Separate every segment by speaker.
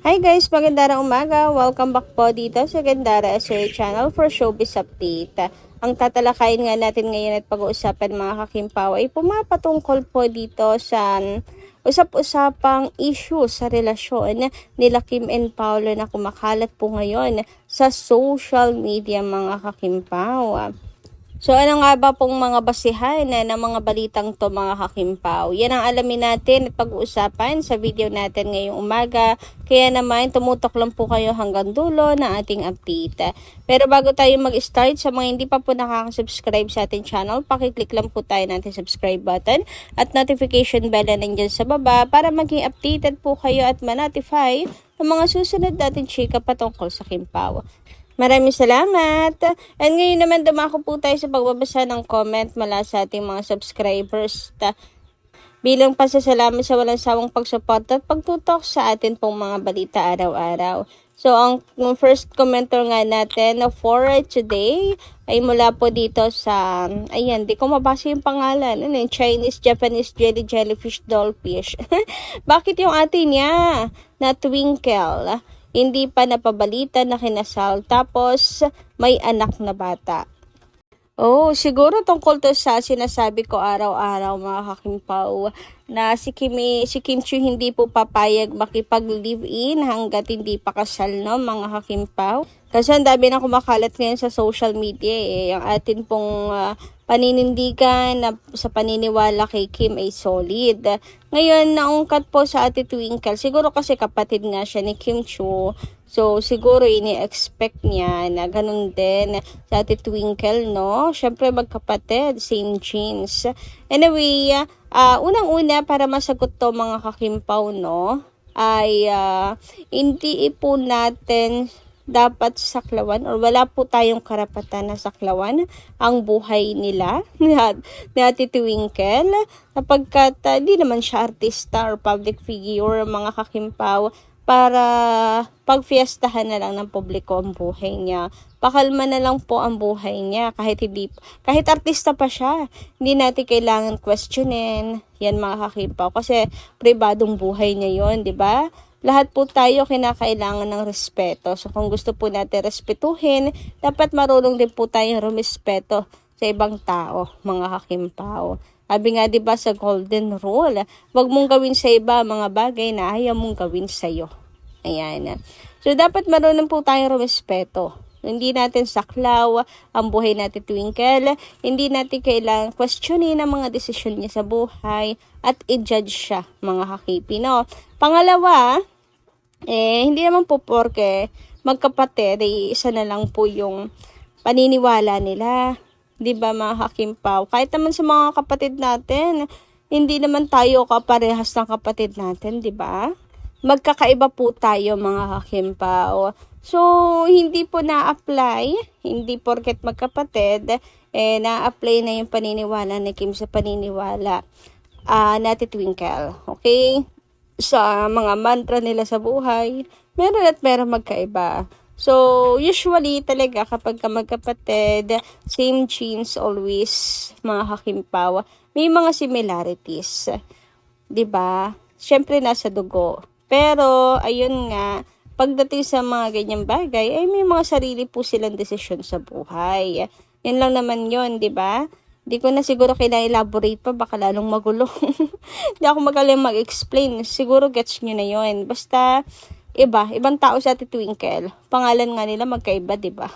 Speaker 1: Hi guys, magandang umaga. Welcome back po dito sa Gandara SOA channel for showbiz update. Ang tatalakayin nga natin ngayon at pag-uusapan mga kakimpaw ay pumapatungkol po dito sa usap-usapang issue sa relasyon nila Kim and Paolo na kumakalat po ngayon sa social media mga kakimpaw. So ano nga ba pong mga basihan ng mga balitang to mga kakimpaw? Yan ang alamin natin at pag-uusapan sa video natin ngayong umaga. Kaya naman tumutok lang po kayo hanggang dulo ng ating update. Pero bago tayo mag-start, sa mga hindi pa po nakaka-subscribe sa ating channel, pakiclick lang po tayo natin subscribe button at notification bell na nandyan sa baba para maging updated po kayo at ma-notify ng mga susunod natin chika patungkol sa Kimpaw. Maraming salamat. And ngayon naman dumako po tayo sa pagbabasa ng comment mula sa ating mga subscribers. Bilang pasasalamat sa walang sawang pagsuporta at pagtutok sa atin pong mga balita araw-araw. So, ang first commenter nga natin for today ay mula po dito sa, ayan, di ko mabasa yung pangalan. Ano, Chinese, Japanese, jellyfish, dollfish. Bakit yung ate niya na Twinkle? Hindi pa napabalita na kinasal tapos may anak na bata. Oh, siguro tungkol to sa sinasabi ko araw-araw mga kakimpaw na si Kim Chiu hindi po papayag makipag-live-in hanggat hindi pa kasal, no mga kakimpaw. Kasi ang dami na kumakalat ngayon sa social media ang atin pong paninindigan na sa paniniwala kay Kim ay solid. Ngayon, naungkat po sa Ate Twinkle, siguro kasi kapatid nga siya ni Kim Chiu. So, siguro ini-expect niya na ganun din sa Ate Twinkle, no? Syempre magkapatid, same genes. Anyway, unang-una para masagot to mga kakimpaw, no? Ay hindi po natin dapat saklawan or wala po tayong karapatan na saklawan ang buhay nila ni Ate Twinkle sapagkat di naman siya artista or public figure mga kakimpaw para pagfiestahan na lang ng publiko ang buhay niya. Pakalma na lang po ang buhay niya kahit artista pa siya. Hindi natin kailangan questionin yan mga kakimpaw kasi pribadong buhay niya yon, di ba? Lahat po tayo kinakailangan ng respeto. So kung gusto po natin respetuhin, dapat marunong din po tayong rumispeto sa ibang tao, mga kakimpaw. Sabi nga 'di ba sa golden rule, wag mong gawin sa iba mga bagay na ayaw mong gawin sa iyo. Ayan. So dapat marunong po tayong rumispeto. Hindi natin saklaw ang buhay natin Twinkle. Hindi natin kailangan questionin ang mga desisyon niya sa buhay at i-judge siya, mga kakipi, no? Pangalawa, hindi naman po porke magkapatid, isa na lang po yung paniniwala nila. Di ba mga kakimpaw? Kahit naman sa mga kapatid natin, hindi naman tayo kaparehas ng kapatid natin, di ba? Magkakaiba po tayo mga kakimpaw. So, hindi po na-apply, hindi porket magkapatid, na-apply na yung paniniwala ni Kim sa paniniwala natin Twinkle. Okay? Sa mga mantra nila sa buhay, meron at meron magkaiba. So, usually talaga kapag magkapatid, same genes always, mga kakimpaw, may mga similarities. 'Di ba? Syempre nasa dugo. Pero, ayun nga, pagdating sa mga ganyang bagay, ay may mga sarili po silang desisyon sa buhay. Yan lang naman yon, di ba? Di ko na siguro kailangan elaborate pa, baka lalong magulo. Hindi ako magaling mag-explain. Siguro gets nyo na yon. Basta, ibang tao sa Ate Twinkle. Pangalan nga nila magkaiba, di ba?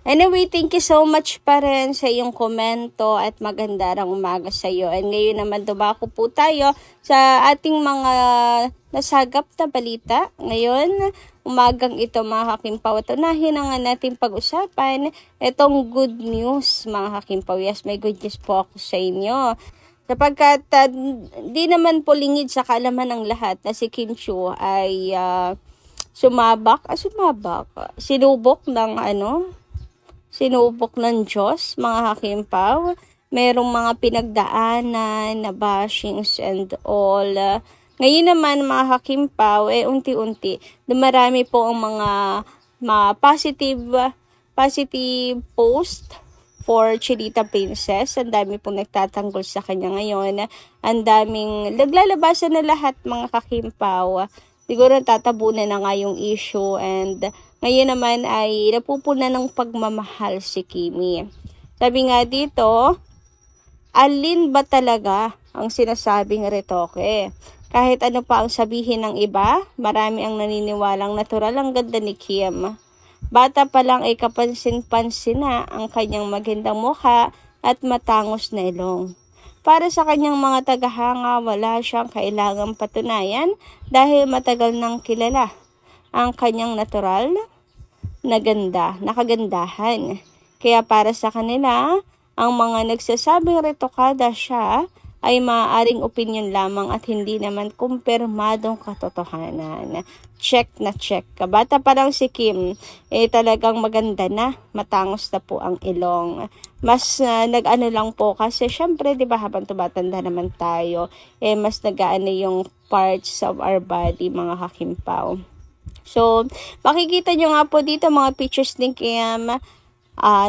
Speaker 1: Anyway, thank you so much pa rin sa iyong komento at magandang umaga sa iyo. And ngayon naman dumako po tayo sa ating mga nasagap na balita. Ngayon, umagang ito mga kakimpaw. At unahin na nga natin pag-usapan itong good news mga kakimpaw. Yes, may good news po ako sa inyo. Sapagkat di naman po lingid sa kaalaman ng lahat na si Kim Chiu ay sinubok ng Diyos, mga kakimpaw. Merong mga pinagdaanan na bashings and all. Ngayon naman, mga kakimpaw, unti-unti, dumarami po ang mga positive post for Chinita Princess. Ang dami pong nagtatanggol sa kanya ngayon. Ang daming naglalabasan na lahat, mga kakimpaw. siguro tatabunan na nga yung issue, and ngayon naman ay napupunan ng pagmamahal si Kimi. Sabi nga dito, alin ba talaga ang sinasabing retoke? Kahit ano pa ang sabihin ng iba, marami ang naniniwalang natural ang ganda ni Kim. Bata pa lang ay kapansin-pansin na ang kanyang magandang mukha at matangos na ilong. Para sa kanyang mga tagahanga, wala siyang kailangang patunayan dahil matagal nang kilala ang kanyang natural na ganda, nakagandahan. Kaya para sa kanila, ang mga nagsasabing retokada siya ay maaaring opinion lamang at hindi naman kumpirmadong katotohanan. Check na check. Bata pa lang si Kim, talagang maganda na, matangos na po ang ilong. Mas nag-ano lang po kasi syempre, di ba, habang tumatanda naman tayo, mas nag-ano yung parts of our body, mga kakimpaw. So, makikita nyo nga po dito mga pictures ni Kim.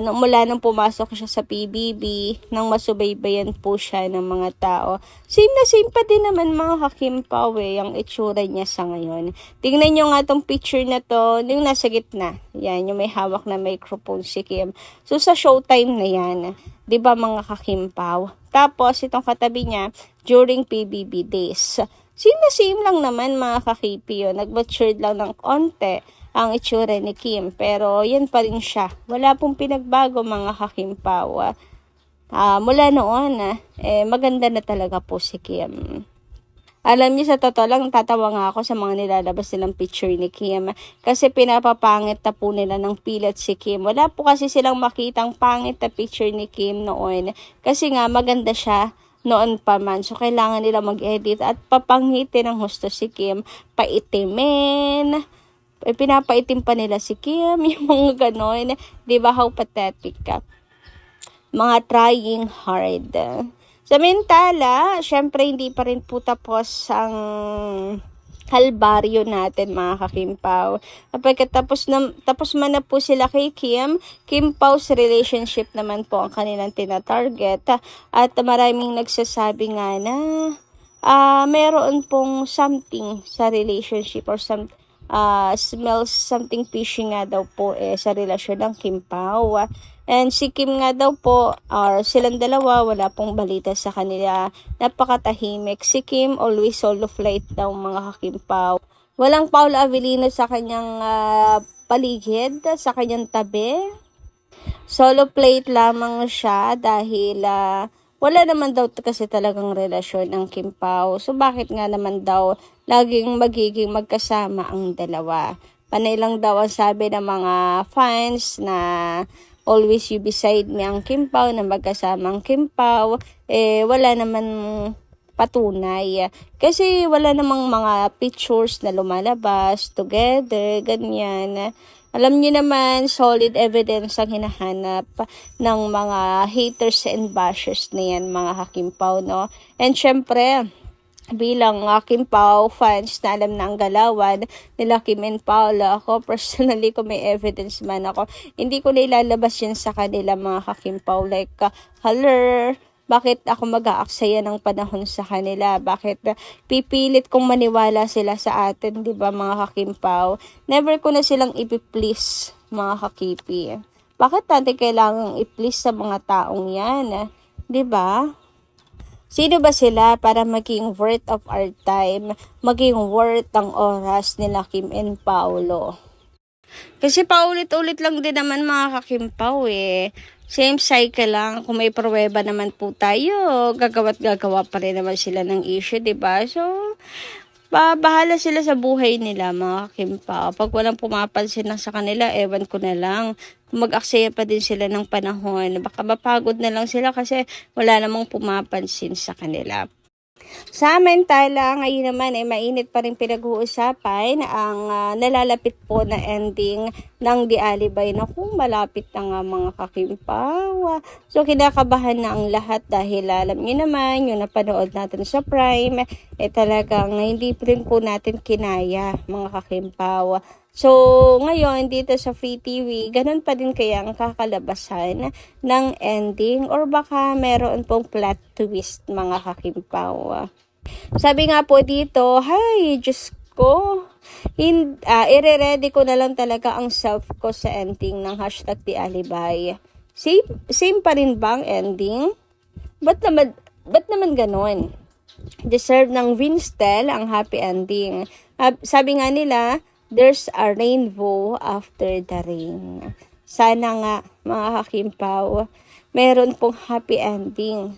Speaker 1: Mula nung pumasok siya sa PBB, nang masubaybayan po siya ng mga tao. Same na same pa din naman mga kakimpaw ang itsura niya sa ngayon. Tingnan nyo nga tong picture na to, yung nasa gitna. Yan, yung may hawak na microphone si Kim. So sa showtime na yan, 'di ba mga kakimpaw? Tapos itong katabi niya, during PBB days. Same na same lang naman mga kakipi yun. Nag-matured lang ng konti ang itsura ni Kim, pero yan pa rin siya. Wala pong pinagbago mga kakimpaw. Mula noon, maganda na talaga po si Kim. Alam niyo, sa totoo lang, tatawa nga ako sa mga nilalabas nilang picture ni Kim. Kasi pinapapangit na po nila ng pilat si Kim. Wala po kasi silang makitang pangit na picture ni Kim noon. Kasi nga, maganda siya noon pa man. So, kailangan nila mag-edit at papangitin ng husto si Kim. Paitimin. Pinapaitim pa nila si Kim, yung mga ganon. Diba, how pathetic ka? Mga trying hard. Samantala, syempre hindi pa rin po tapos ang kalbaryo natin mga kakimpaw. Tapos man na po sila kay Kim, Kim Pau's relationship naman po ang kanilang tinatarget. At maraming nagsasabi nga na meron pong something sa relationship or smells something fishy nga daw po sa relasyon ng Kim Pao. And si Kim nga daw po, or silang dalawa, wala pong balita sa kanila. Napakatahimik. Si Kim always solo flight daw mga kakimpaw. Walang Paolo Avellino sa kanyang paligid, sa kanyang tabi. Solo plate lamang siya dahil wala naman daw kasi talagang relasyon ng Kim Pao. So bakit nga naman daw laging magiging magkasama ang dalawa? Panay lang daw ang sabi ng mga fans na always you beside me ang Kim Pao, na magkasama ang Kim Pao. Wala naman patunay. Kasi wala namang mga pictures na lumalabas together, ganyan. Alam niyo naman, solid evidence ang hinahanap ng mga haters and bashers na yan, mga kakimpaw, no? And syempre, bilang Kimpaw fans na alam na ang galawan nila Kim and Paula, ako personally, kung may evidence man ako, hindi ko na ilalabas yan sa kanila mga kakimpaw. Like, haler, bakit ako mag-aaksaya ng panahon sa kanila? Bakit pipilit kong maniwala sila sa atin, di ba mga kakimpaw? Never ko na silang ipiplease, mga kakipi. Bakit natin kailangang i-please sa mga taong yan? Di ba? Sino ba sila para maging worth of our time, maging worth ang oras nila Kim and Paolo? Kasi paulit-ulit lang din naman mga kakimpaw Same cycle lang. Kung may pruweba naman po tayo, gagawa pa rin naman sila ng issue, diba? So, bahala sila sa buhay nila, mga kakimpaw. Pag walang pumapansin lang sa kanila, ewan ko na lang. Kung mag-aksaya pa din sila ng panahon, baka mapagod na lang sila kasi wala namang pumapansin sa kanila. Sa Samantala, ngayon naman mainit pa rin pinag-uusapan ang nalalapit po na ending ng The Alibay na kung malapit na nga mga kakimpaw. So kinakabahan na ang lahat dahil alam niyo naman yung napanood natin sa Prime, talagang hindi rin po natin kinaya mga kakimpaw. So, ngayon, dito sa Free TV, ganun pa din kaya ang kakalabasan ng ending or baka meron pong plot twist mga kakimpaw. Sabi nga po dito, hay, Diyos ko, ire-ready ko na lang talaga ang self ko sa ending ng hashtag The Alibay. Same pa rin ba ang ending? Ba't naman ganon? Deserve ng Winstel ang happy ending. Sabi nga nila, there's a rainbow after the rain. Sana nga, mga kakimpaw, meron pong happy ending.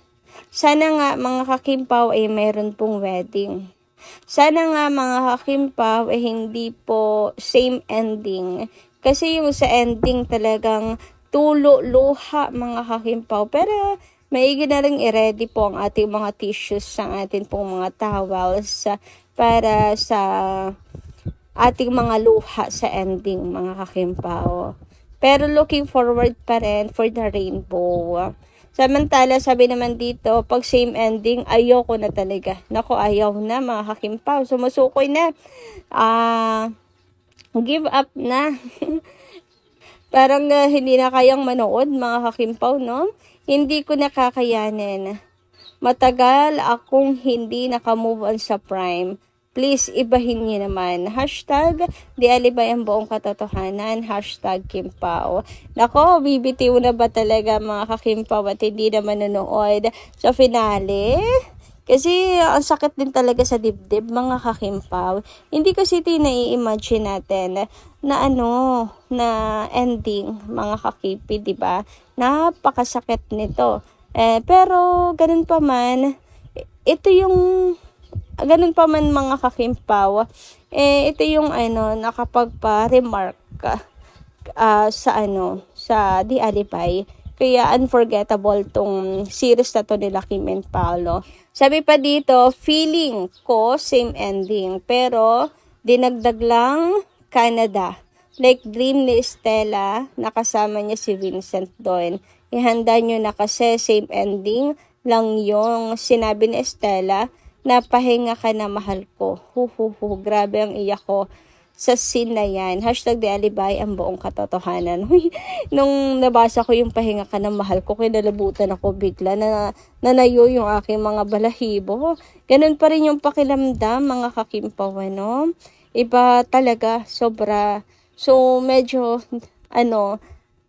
Speaker 1: Sana nga, mga kakimpaw, ay meron pong wedding. Sana nga, mga kakimpaw, ay hindi po same ending. Kasi yung sa ending talagang tulo-luha, mga kakimpaw. Pero maigi na rin i-ready po ang ating mga tissues sa ating pong mga towels para sa ating mga luha sa ending, mga kakimpaw. Pero looking forward pa rin for the rainbow. Samantala, sabi naman dito, pag same ending, ayoko na talaga. Nako, ayaw na, mga kakimpaw. Sumusukoy na. Give up na. Parang hindi na kayang manood, mga kakimpaw, no? Hindi ko nakakayanin. Matagal akong hindi nakamove on sa Prime. Please, ibahin niyo naman. Hashtag, di alibay ang buong katotohanan. Hashtag Kimpaw. Nako, bibitiw na ba talaga, mga kakimpaw, at hindi na manonood sa finale? Kasi ang sakit din talaga sa dibdib, mga kakimpaw. Hindi kasi nai-imagine natin na na ending, mga kakipi, di ba? Napakasakit nito. Pero ganun pa man, ganun pa man, mga kakimpaw, ito yung nakapagpa-remark sa The Alibay. Kaya unforgettable tong series na to nila Kim and Paolo. Sabi pa dito, feeling ko same ending, pero dinagdag lang Canada. Like dream ni Stella, nakasama niya si Vincent doon. Ihanda nyo na kasi same ending lang yung sinabi ni Stella na pahinga ka na, mahal ko. Grabe ang iyak ko sa scene na yan. Hashtag The Alibay ang buong katotohanan. Nung nabasa ko yung pahinga ka na, mahal ko, kinalabutan ako bigla na nanayo yung aking mga balahibo. Ganun pa rin yung pakilamdam, mga kakimpaw, no? Iba talaga, sobra. So, medyo,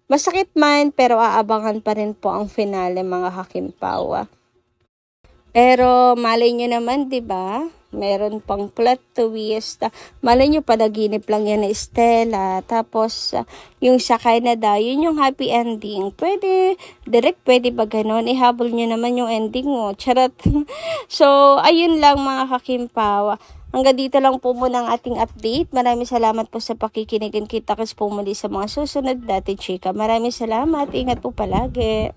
Speaker 1: masakit man, pero aabangan pa rin po ang finale, mga kakimpaw. Pero malay nyo naman, 'di ba? Meron pang plot twist. Malay nyo, panaginip lang yan na Stella. Tapos, yung sa Canada, yun yung happy ending. Pwede ba ganon? Ihabol nyo naman yung ending mo. Charot. So, ayun lang, mga kakimpaw. Hanggang dito lang po muna ang ating update. Maraming salamat po sa pakikinig. Kita-kits po muli sa mga susunod. Dati Chika. Maraming salamat. Ingat po palagi.